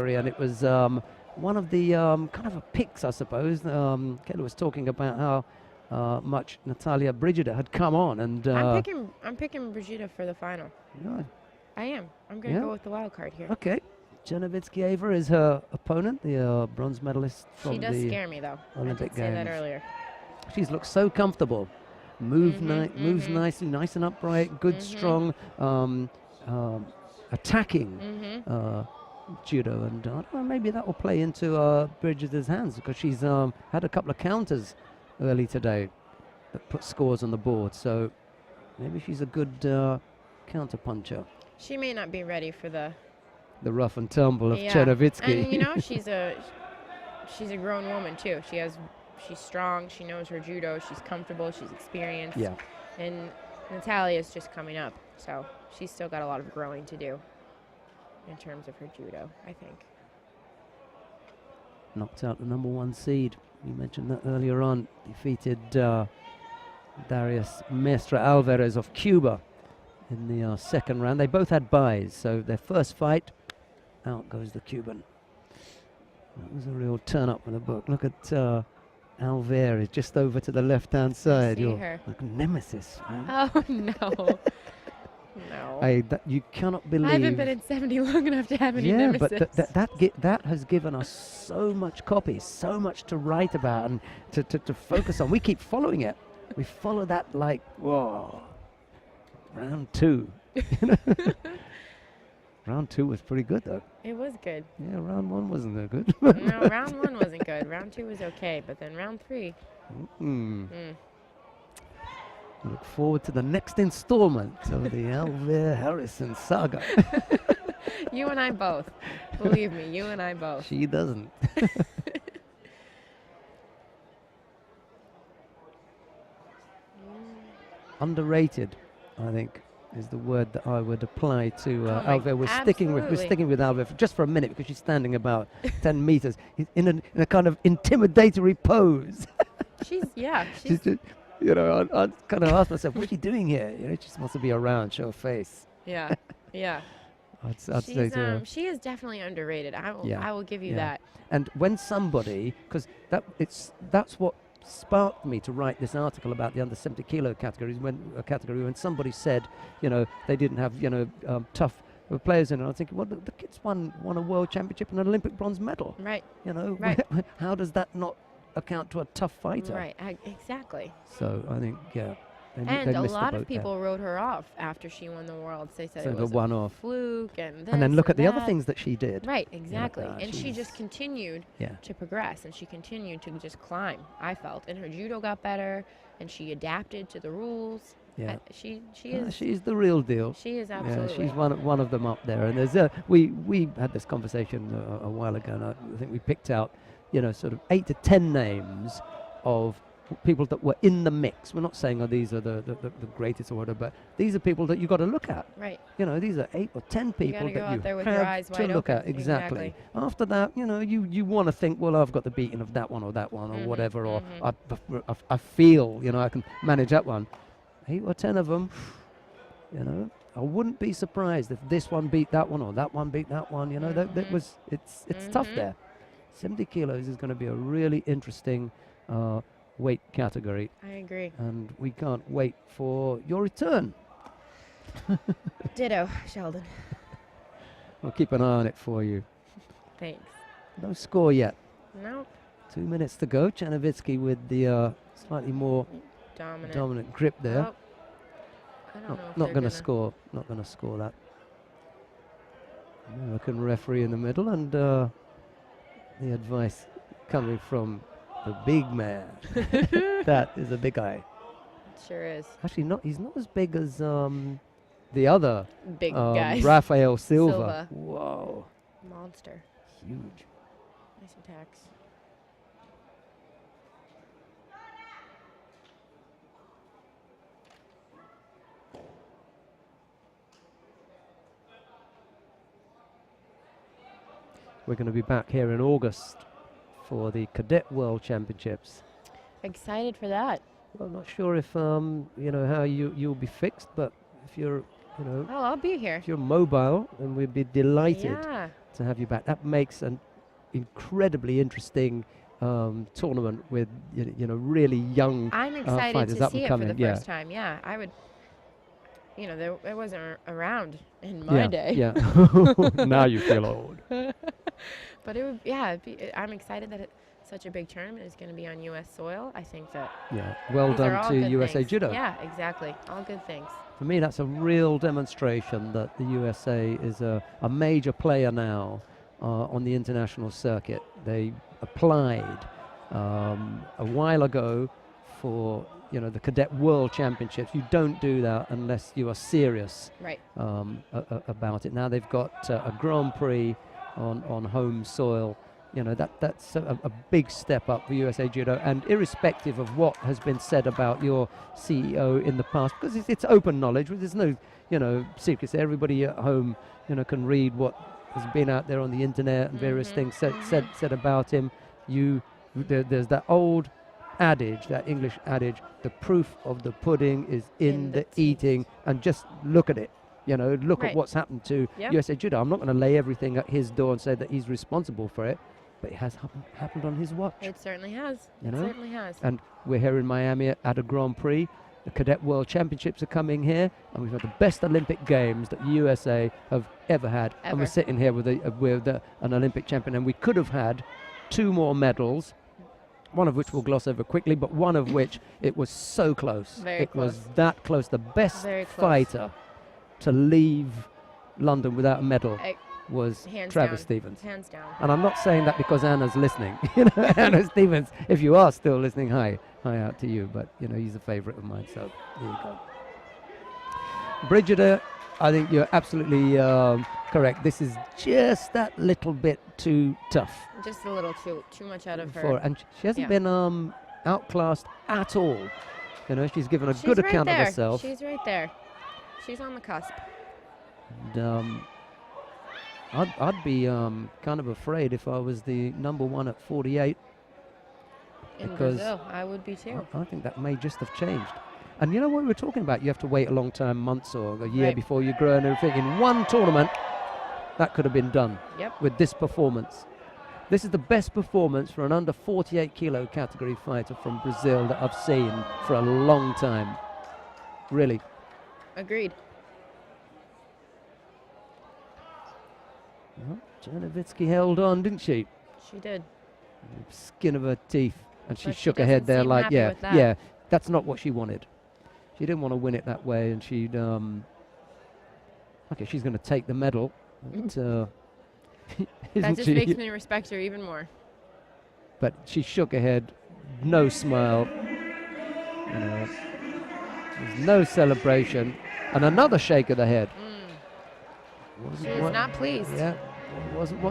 and it was one of the kind of a picks, I suppose. Kelly was talking about how much Nathalia Brigida had come on, and I'm picking Brigida for the final. Yeah. I am. I'm going to go with the wild card here. Okay. Czernovicki Ava is her opponent, the bronze medalist from she does scare me, though. Olympic I did say that Games. earlier. She's looked so comfortable. Moves nicely, nice and upright, good, strong, attacking judo, and I don't know, maybe that will play into Brigida's hands, because she's had a couple of counters early today that put scores on the board. So maybe she's a good counter puncher. She may not be ready for the rough and tumble of Czernovicki. And you know, she's a grown woman too. She's strong. She knows her judo. She's comfortable. She's experienced. Yeah. And Natalia's just coming up, so she's still got a lot of growing to do in terms of her judo, I think. Knocked out the #1 seed. We mentioned that earlier on. Defeated Darius Mestre Alvarez of Cuba in the second round. They both had byes, so their first fight, out goes the Cuban. That was a real turn up in the book. Look at Alvarez just over to the left-hand side. Your like nemesis. Right? Oh, no. No. You cannot believe. I haven't been in 70 long enough to have any nemesis. But that has given us so much copy, so much to write about and to focus on. We keep following it. We follow that like, whoa. Round 2. Round 2 was pretty good, though. It was good. Yeah, round 1 wasn't that good. No, round 1 wasn't good. Round 2 was okay, but then round 3. Look forward to the next installment of the Alvarez Harrison saga. You and I both. Believe me, you and I both. She doesn't. Underrated, I think, is the word that I would apply to Alvarez. We're sticking with Alvarez just for a minute, because she's standing about 10 meters in a kind of intimidatory pose. She's you know, I kind of asked myself, what's she doing here? You know, she's supposed to be around, show her face. Yeah, yeah. I'd say to her. She is definitely underrated. I will give you that. And when somebody, because that's what sparked me to write this article about the under 70 kilo category, when somebody said, you know, they didn't have, you know, tough players in it. I was thinking, well, the kids won a world championship and an Olympic bronze medal. Right. You know, how does that not account to a tough fighter? Right, exactly. So I think, yeah. And a lot of people wrote her off after she won the Worlds. They said it was a fluke and this. And then look at the other things that she did. Right, exactly. And she just continued to progress, and she continued to just climb, I felt. And her judo got better, and she adapted to the rules. Yeah. She's the real deal. She is absolutely. Yeah, she's one of them up there. And there's we had this conversation a while ago, and I think we picked out, you know, sort of 8 to 10 names of people that were in the mix. We're not saying, oh, these are the greatest or whatever, but these are people that you got to look at. Right. You know, these are 8 or 10 people you that you have to your eyes look at. Exactly. After that, you know, you want to think, well, I've got the beating of that one or whatever, or I feel, you know, I can manage that one. 8 or 10 of them, you know, I wouldn't be surprised if this one beat that one or that one beat that one. You know, it's tough there. 70 kilos is going to be a really interesting weight category. I agree. And we can't wait for your return. Ditto, Sheldon. We'll keep an eye on it for you. Thanks. No score yet. Nope. 2 minutes to go. Czernovicki with the slightly more dominant grip there. Oh. I don't know. Not going to score. Not going to score that. American referee in the middle, and the advice coming from the big man. That is a big guy. It sure is. Actually, he's not as big as the other big guy, Rafael Silva. Whoa. Monster. Huge. Nice attacks. We're going to be back here in August for the Cadet World Championships. Excited for that. Well, I'm not sure if you know how you'll be fixed, but if you're, you know, I'll be here. If you're mobile, then we'd be delighted to have you back. That makes an incredibly interesting tournament with really young I'm excited fighters to up see and it coming. for the first time. Yeah, I would. There wasn't around in my day. Yeah. Now you feel old. But it would. Yeah, I'm excited that such a big tournament is going to be on U.S. soil. I think that. Yeah. Well these are done all to good USA things. Judo. Yeah, exactly. All good things. For me, that's a real demonstration that the USA is a major player now on the international circuit. They applied a while ago for the Cadet World Championships. You don't do that unless you are serious about it. Now they've got a Grand Prix on home soil. That's a big step up for USA Judo, and irrespective of what has been said about your CEO in the past, because it's open knowledge, there's no secrets. Everybody at home can read what has been out there on the internet and various things said about him. There's that old adage, that English adage, the proof of the pudding is in the eating, and just look at it. Look at what's happened to USA Judo. I'm not going to lay everything at his door and say that he's responsible for it, but it has happened on his watch. It certainly has. It certainly has. And we're here in Miami at a Grand Prix. The Cadet World Championships are coming here, and we've had the best Olympic Games that the USA have ever had. And we're sitting here with an Olympic champion, and we could have had 2 more medals, one of which we'll gloss over quickly, but one of which it was so close. Very close. Was that close. The best fighter to leave London without a medal was Travis Stevens. Hands down. And I'm not saying that because Anna's listening. Anna Stevens, if you are still listening, hi out to you. But he's a favorite of mine, so there you go. Brigida, I think you're absolutely correct. This is just that little bit too tough. Just a little too much out of her. And she hasn't been outclassed at all. She's given a good account of herself. She's right there. She's on the cusp. And, I'd be kind of afraid if I was the number 1 at 48. In Brazil, I would be too. I think that may just have changed. And what we were talking about, you have to wait a long time, months or a year before you grow and everything. In one tournament, that could have been done with this performance. This is the best performance for an under 48 kilo category fighter from Brazil that I've seen for a long time. Really. Agreed. Well, CSERNOVICZKI held on, didn't she? She did. Skin of her teeth. And she But shook her head there like, yeah, that's not what she wanted. She didn't want to win it that way, and she'd, okay, she's going to take the medal. But, that just makes me respect her even more. But she shook her head, no smile, there's no celebration, and another shake of the head. She is not pleased. Yeah, wasn't what